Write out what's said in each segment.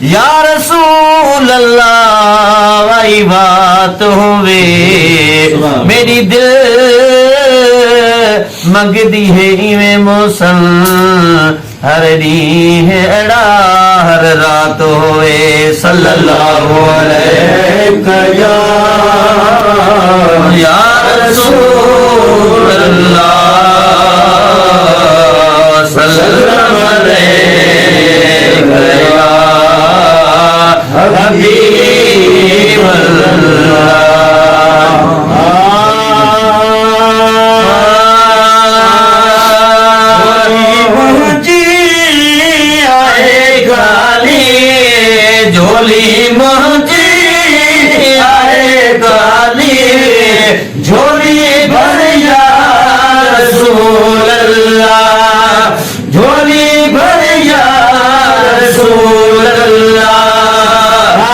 या रसूल अल्लाह वही बात होवे मेरी दिल मंगदी है इवें मौसम हर दी है अड़ा हर रात होवे सल्लल्लाहु अलैहि या रसूल अल्लाह सल्लल्लाहु अलैहि हबीब अल्लाह झोली मुझे आए गाली झोली भर या रसूल अल्लाह झोली भर या रसूल अल्लाह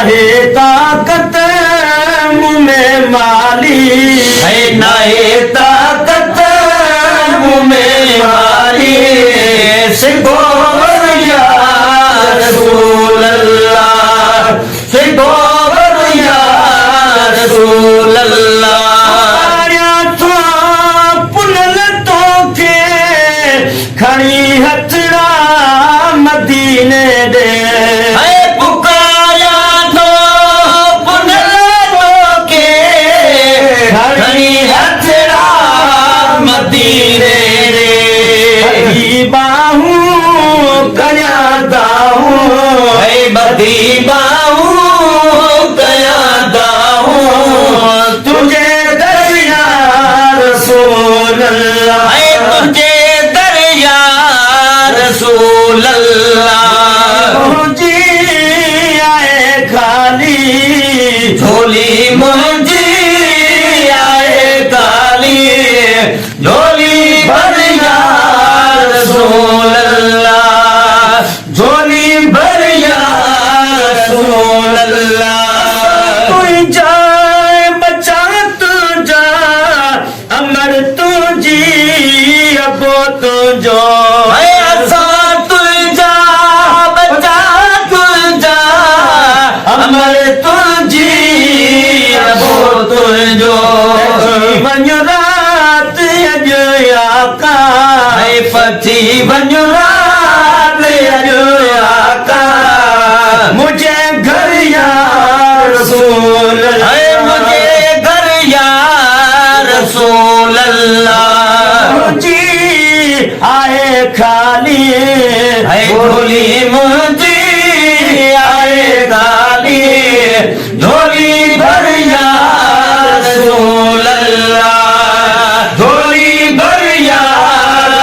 है ताकत मुँह में माली है नाए ताकत मुँह में माली सिखो या रसूल अल्लाह रसूल खड़ी हथड़ा मदीने दे पुकारा तो पुनल तो के खड़ी हथड़ा मदीने दे बाहू कया दाहू बदी बाहू कया दाहू तुझे दरिया रसूल अल्लाह तुझे दरिया रसूल अल्लाह जी आए खाली झोली मुझे आए खाली झोली भरिया रसूल अल्लाह झोली भरिया रसूल अल्लाह तू जाए बचा तू जा अमर तू जी अबो तू जो अमर तुझी अबो तुझो वञो रात अॼु आका पथी वञो रात अॼु आका मुझे घर या रसूल मुझे घर या रसूल अल्लाह जी आए खाली झोली मुझे आए खाली झोली भरिया रसूल अल्लाह झोली भरिया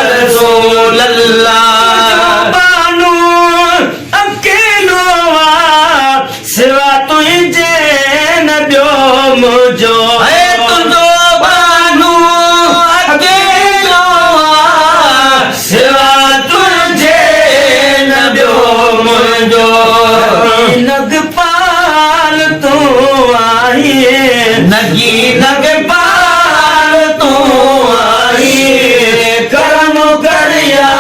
रसूल अल्लाह बानू अकेलो सिवा तुझे न ॿियो मुझो तुंहिंजो बानू अकेलो सिवा तुझे न ॿियो मुझो नगपाल तू आई नगी नगपाल तू आई करम कर या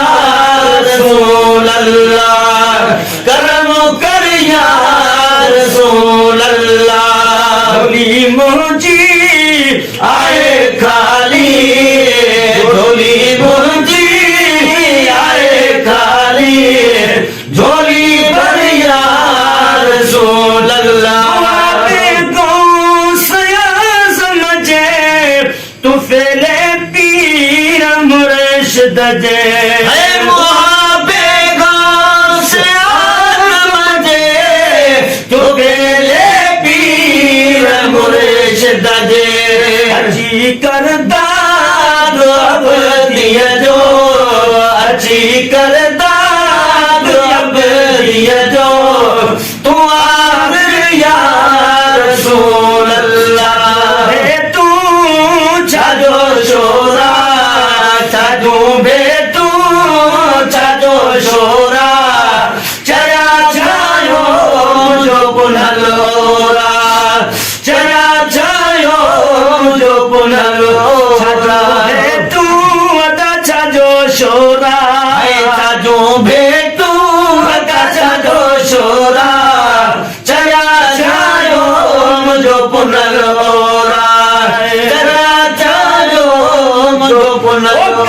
रसूल अल्लाह करम कर या रसूल अल्लाह झोली मुझी आए खाली झोली मुझी आए खाली झोली भरिया रसूल अल्लाह समझे तू फेले पीर मुर्शिद जे मुहाबे से समझे तू फेले पीर मुर्शिद जे जी पुनलो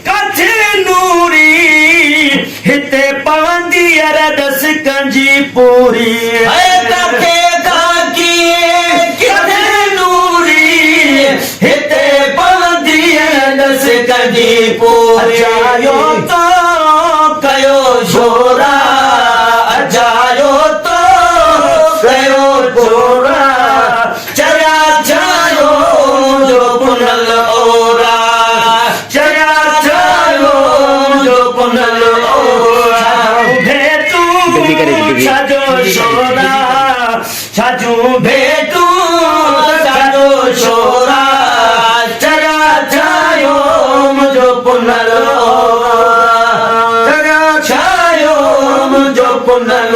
काथे नूरी हिते पवंदी अरदस कंजी पूरी काथे काकी किथे नूरी हिते पवंदी अरदस कंजी पूरी अजायो तो कयो छोरा अजायो तो कयो छोरा चया चायो जो पुनल ओरा चया चायो जो पुनल ओरा भेटू साजो छोरा साजू भेटू साजो छोरा चया चायो जो पुनल ओरा चया चायो जो पुनल